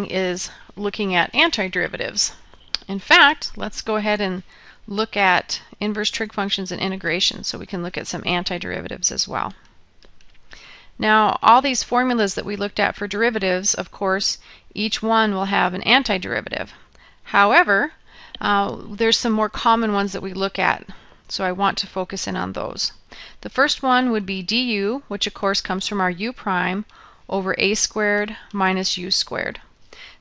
is looking at antiderivatives. In fact, let's go ahead and look at inverse trig functions and integration so we can look at some antiderivatives as well. Now, all these formulas that we looked at for derivatives, of course, each one will have an antiderivative. However, there's some more common ones that we look at, so I want to focus in on those. The first one would be du, which of course comes from our u prime over a squared minus u squared.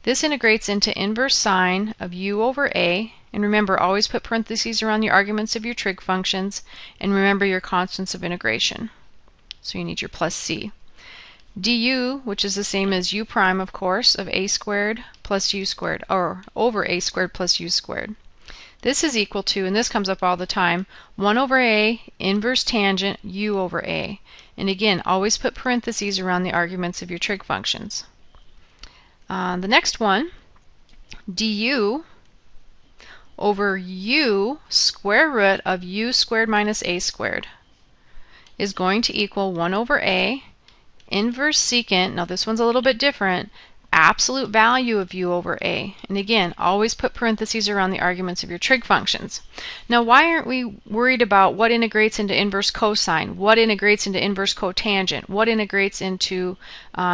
This integrates into inverse sine of u over a, and remember, always put parentheses around the arguments of your trig functions, and remember your constants of integration. So you need your plus c. Du, which is the same as u prime, of course, of a squared plus u squared, or over a squared plus u squared. This is equal to, and this comes up all the time, 1 over a inverse tangent u over a. And again, always put parentheses around the arguments of your trig functions. The next one, du over u square root of u squared minus a squared is going to equal 1 over a inverse secant, now this one's a little bit different, absolute value of u over a. And again, always put parentheses around the arguments of your trig functions. Now, why aren't we worried about what integrates into inverse cosine, what integrates into inverse cotangent, what integrates into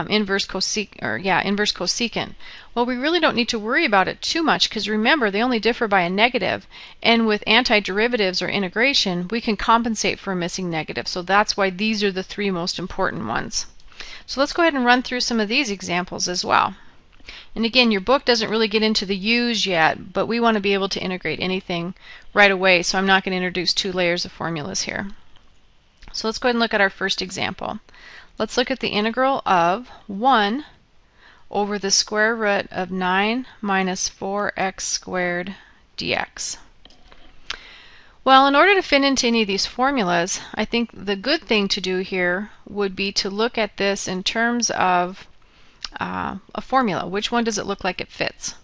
inverse cosecant? Well, we really don't need to worry about it too much, because remember, they only differ by a negative, and with antiderivatives or integration, we can compensate for a missing negative. So that's why these are the three most important ones. So let's go ahead and run through some of these examples as well. And again, your book doesn't really get into the u's yet, but we want to be able to integrate anything right away, so I'm not going to introduce two layers of formulas here. So let's go ahead and look at our first example. Let's look at the integral of 1 over the square root of 9 minus 4x squared dx. Well, in order to fit into any of these formulas, I think the good thing to do here would be to look at this in terms of a formula. Which one does it look like it fits?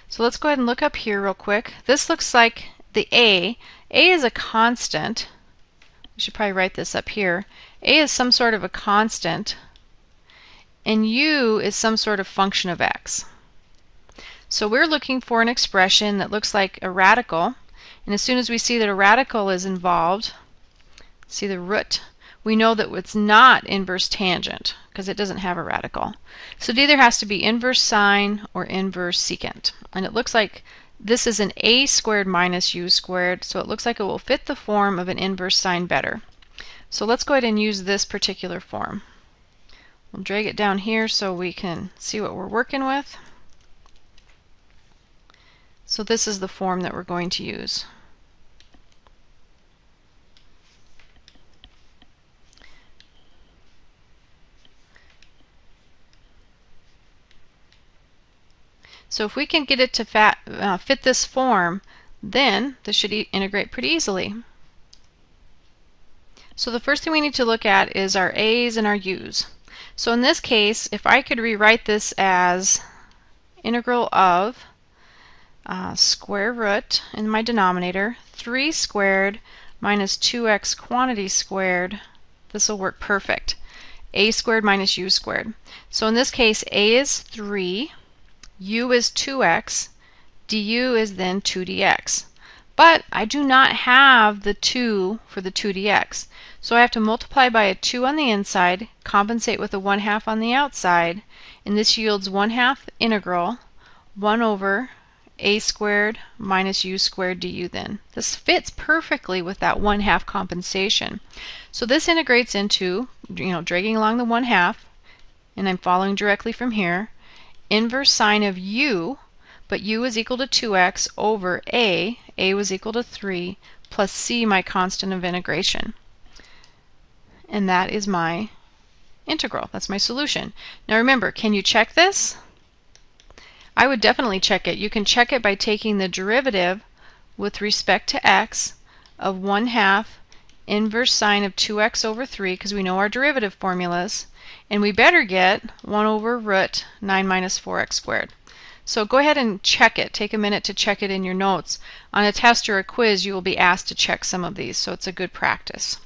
So let's go ahead and look up here real quick. This looks like the a. A is a constant. We should probably write this up here. A is some sort of a constant, and u is some sort of function of x. So we're looking for an expression that looks like a radical. And as soon as we see that a radical is involved, see the root, we know that it's not inverse tangent because it doesn't have a radical. So it either has to be inverse sine or inverse secant. And it looks like this is an a squared minus u squared, so it looks like it will fit the form of an inverse sine better. So let's go ahead and use this particular form. We'll drag it down here so we can see what we're working with. So this is the form that we're going to use. So if we can get it to fit this form, then this should integrate pretty easily. So the first thing we need to look at is our a's and our u's. So in this case, if I could rewrite this as integral of square root in my denominator, 3 squared minus 2x quantity squared, this will work perfect. A squared minus u squared. So in this case, a is 3, u is 2x, du is then 2dx. But I do not have the 2 for the 2dx. So I have to multiply by a 2 on the inside, compensate with a 1/2 on the outside, and this yields 1/2 integral 1 over a squared minus u squared du then. This fits perfectly with that 1/2 compensation. So this integrates into, dragging along the 1/2, and I'm following directly from here, inverse sine of u, but u is equal to 2x over a was equal to 3, plus c, my constant of integration. And that is my integral. That's my solution. Now remember, can you check this? I would definitely check it. You can check it by taking the derivative with respect to x of 1/2 inverse sine of 2x over 3, because we know our derivative formulas, and we better get 1 over root 9 minus 4x squared. So go ahead and check it. Take a minute to check it in your notes. On a test or a quiz, you will be asked to check some of these, so it's a good practice.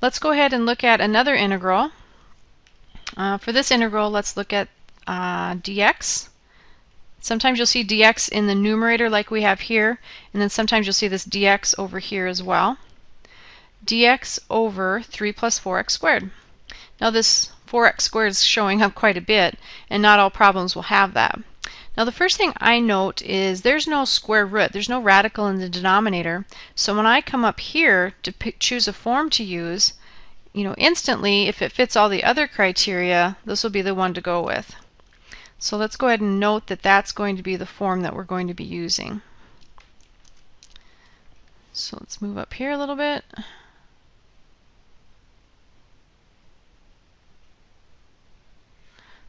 Let's go ahead and look at another integral. For this integral, let's look at dx. Sometimes you'll see dx in the numerator like we have here, and then sometimes you'll see this dx over here as well. Dx over 3 plus 4x squared. Now this 4x squared is showing up quite a bit, and not all problems will have that. Now the first thing I note is there's no square root, there's no radical in the denominator, so when I come up here to choose a form to use, instantly, if it fits all the other criteria, this will be the one to go with. So let's go ahead and note that that's going to be the form that we're going to be using. So let's move up here a little bit.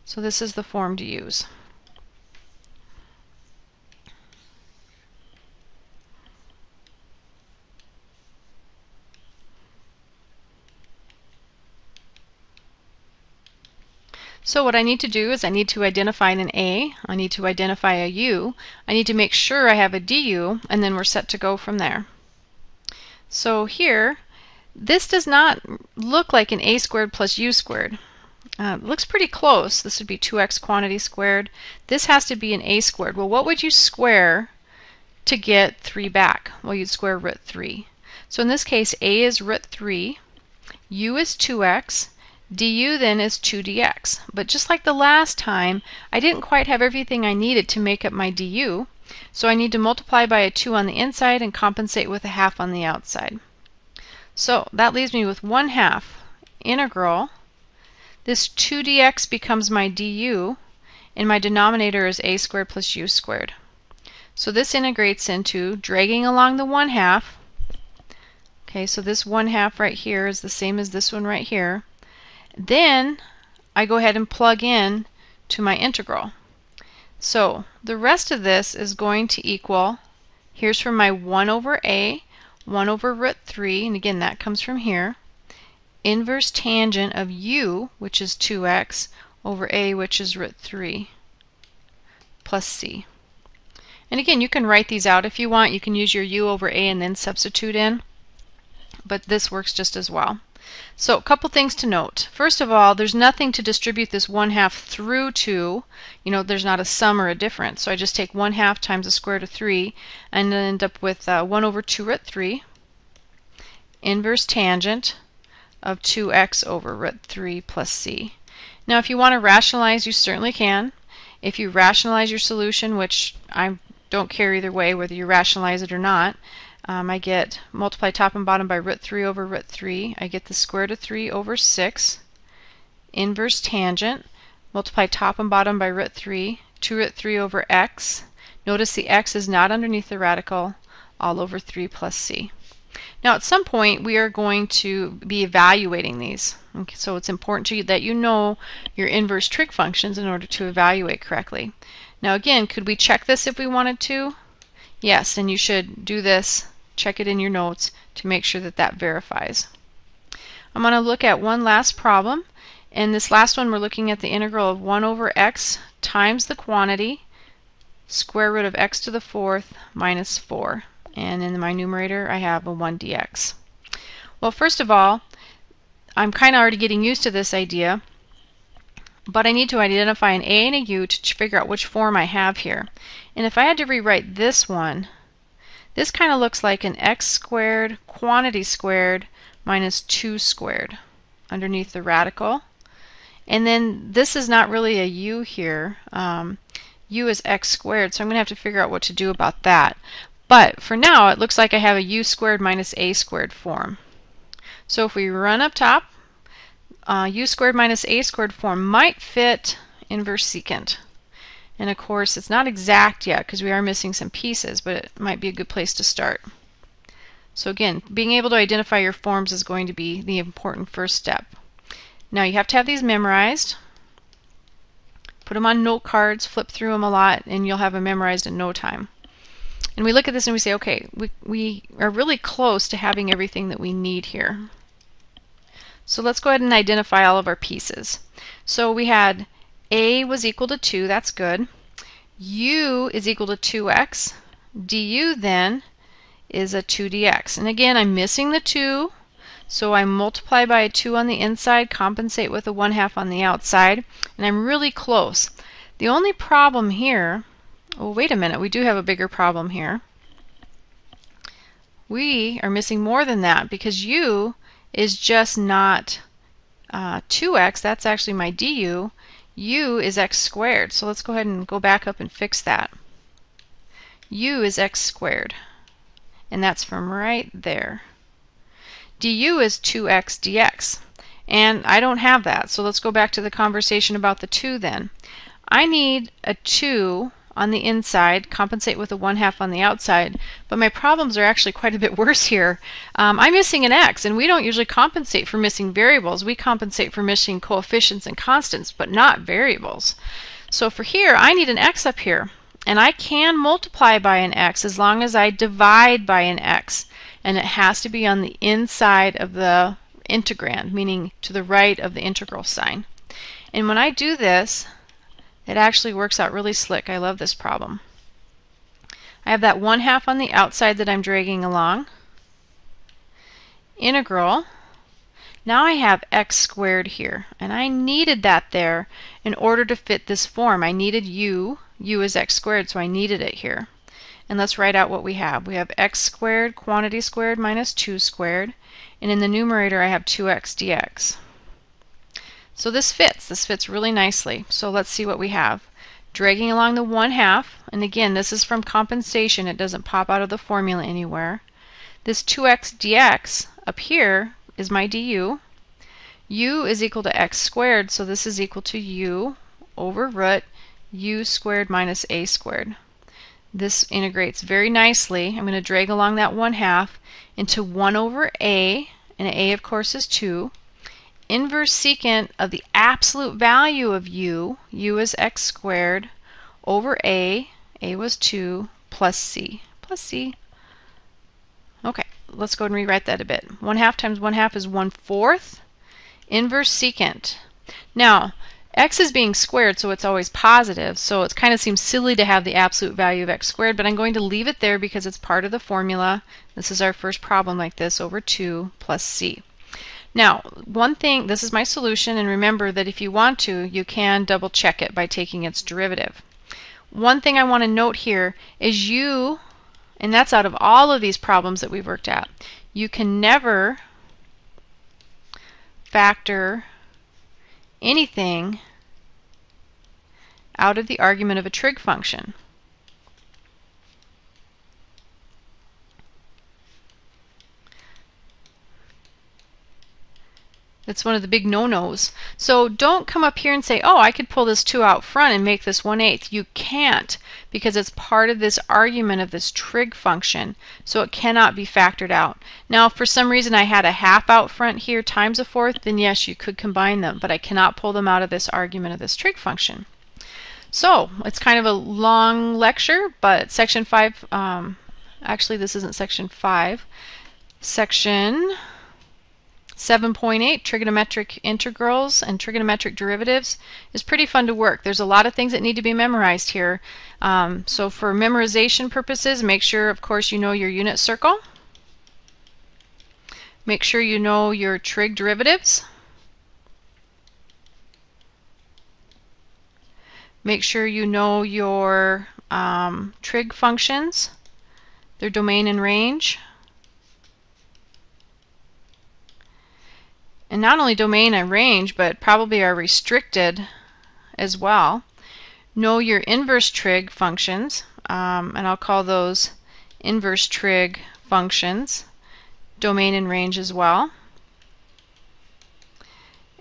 So this is the form to use. So what I need to do is I need to identify an a, I need to identify a u, I need to make sure I have a du, and then we're set to go from there. So here, this does not look like an a squared plus u squared. It looks pretty close. This would be 2x quantity squared. This has to be an a squared. Well, what would you square to get 3 back? Well, you'd square root 3. So in this case, a is root 3, u is 2x, du then is 2dx. But just like the last time, I didn't quite have everything I needed to make up my du, so I need to multiply by a 2 on the inside and compensate with a half on the outside. So that leaves me with 1/2 integral. This 2dx becomes my du, and my denominator is a squared plus u squared. So this integrates into dragging along the 1/2. Okay, so this 1/2 right here is the same as this one right here. Then I go ahead and plug in to my integral. So the rest of this is going to equal, here's from my 1 over a, 1 over root 3, and again that comes from here, inverse tangent of u, which is 2x, over a, which is root 3, plus c. And again, you can write these out if you want. You can use your u over a and then substitute in, but this works just as well. So a couple things to note. First of all, there's nothing to distribute this 1/2 through to. There's not a sum or a difference. So I just take 1/2 times the square root of 3 and then end up with 1 over 2 root 3, inverse tangent of 2x over root 3 plus c. Now if you want to rationalize, you certainly can. If you rationalize your solution, which I don't care either way whether you rationalize it or not, I get multiply top and bottom by root 3 over root 3. I get the square root of 3 over 6. Inverse tangent, multiply top and bottom by root 3, 2 root 3 over x. Notice the x is not underneath the radical, all over 3 plus c. Now at some point we are going to be evaluating these. Okay, so it's important to you that you know your inverse trig functions in order to evaluate correctly. Now again, could we check this if we wanted to? Yes, and you should do this, check it in your notes to make sure that that verifies. I'm going to look at one last problem. In this last one we're looking at the integral of 1 over x times the quantity, square root of x to the 4th minus 4. And in my numerator I have a 1 dx. Well, first of all, I'm kind of already getting used to this idea, but I need to identify an a and a u to figure out which form I have here. And if I had to rewrite this one, this kind of looks like an x squared quantity squared minus 2 squared underneath the radical. And then this is not really a u here. U is x squared, so I'm going to have to figure out what to do about that. But for now, it looks like I have a u squared minus a squared form. So if we run up top, u squared minus a squared form might fit inverse secant. And of course, it's not exact yet because we are missing some pieces, but it might be a good place to start. So again, being able to identify your forms is going to be the important first step. Now you have to have these memorized. Put them on note cards, flip through them a lot, and you'll have them memorized in no time. And we look at this and we say, okay, we are really close to having everything that we need here. So let's go ahead and identify all of our pieces. So we had a was equal to 2, that's good. U is equal to 2x. Du then is a 2dx. And again, I'm missing the 2, so I multiply by a 2 on the inside, compensate with a 1/2 on the outside, and I'm really close. The only problem here, oh wait a minute, we do have a bigger problem here. We are missing more than that because u is just not 2x, that's actually my du. U is x squared. So let's go ahead and go back up and fix that. U is x squared, and that's from right there. Du is 2x dx, and I don't have that. So let's go back to the conversation about the 2 then. I need a 2 on the inside, compensate with a 1/2 on the outside, but my problems are actually quite a bit worse here. I'm missing an x, and we don't usually compensate for missing variables. We compensate for missing coefficients and constants, but not variables. So for here, I need an x up here, and I can multiply by an x as long as I divide by an x, and it has to be on the inside of the integrand, meaning to the right of the integral sign. And when I do this, it actually works out really slick. I love this problem. I have that 1/2 on the outside that I'm dragging along. Integral. Now I have x squared here, and I needed that there in order to fit this form. I needed u. U is x squared, so I needed it here. And let's write out what we have. We have x squared, quantity squared, minus 2 squared. And in the numerator I have 2x dx. So this fits. This fits really nicely. So let's see what we have. Dragging along the 1/2, and again, this is from compensation. It doesn't pop out of the formula anywhere. This 2x dx up here is my du. U is equal to x squared, so this is equal to u over root u squared minus a squared. This integrates very nicely. I'm going to drag along that 1/2 into 1 over a, and a of course is 2. Inverse secant of the absolute value of u, u is x squared, over a was 2, plus c. Okay, let's go and rewrite that a bit. 1/2 times 1/2 is 1/4. Inverse secant. Now, x is being squared, so it's always positive, so it kind of seems silly to have the absolute value of x squared, but I'm going to leave it there because it's part of the formula. This is our first problem like this, over 2 plus c. Now, one thing, this is my solution, and remember that if you want to, you can double check it by taking its derivative. One thing I want to note here is u, and that's out of all of these problems that we've worked at, you can never factor anything out of the argument of a trig function. It's one of the big no-nos. So don't come up here and say, oh, I could pull this 2 out front and make this 1/8. You can't, because it's part of this argument of this trig function, so it cannot be factored out. Now, if for some reason I had a 1/2 out front here times a 4th, then yes, you could combine them, but I cannot pull them out of this argument of this trig function. So it's kind of a long lecture, but section 5, actually this isn't section 5, section 7.8, trigonometric integrals and trigonometric derivatives, is pretty fun to work. There's a lot of things that need to be memorized here. So for memorization purposes, make sure, of course, you know your unit circle. Make sure you know your trig derivatives. Make sure you know your trig functions, their domain and range. And not only domain and range, but probably are restricted as well. Know your inverse trig functions, and I'll call those inverse trig functions, domain and range as well.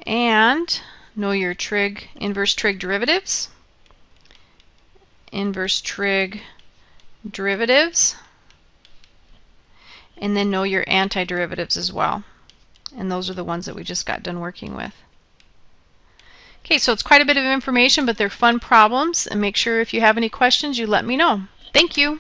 And know your inverse trig derivatives, inverse trig derivatives, and then know your antiderivatives as well. And those are the ones that we just got done working with. Okay, so it's quite a bit of information, but they're fun problems, and make sure if you have any questions you let me know. Thank you.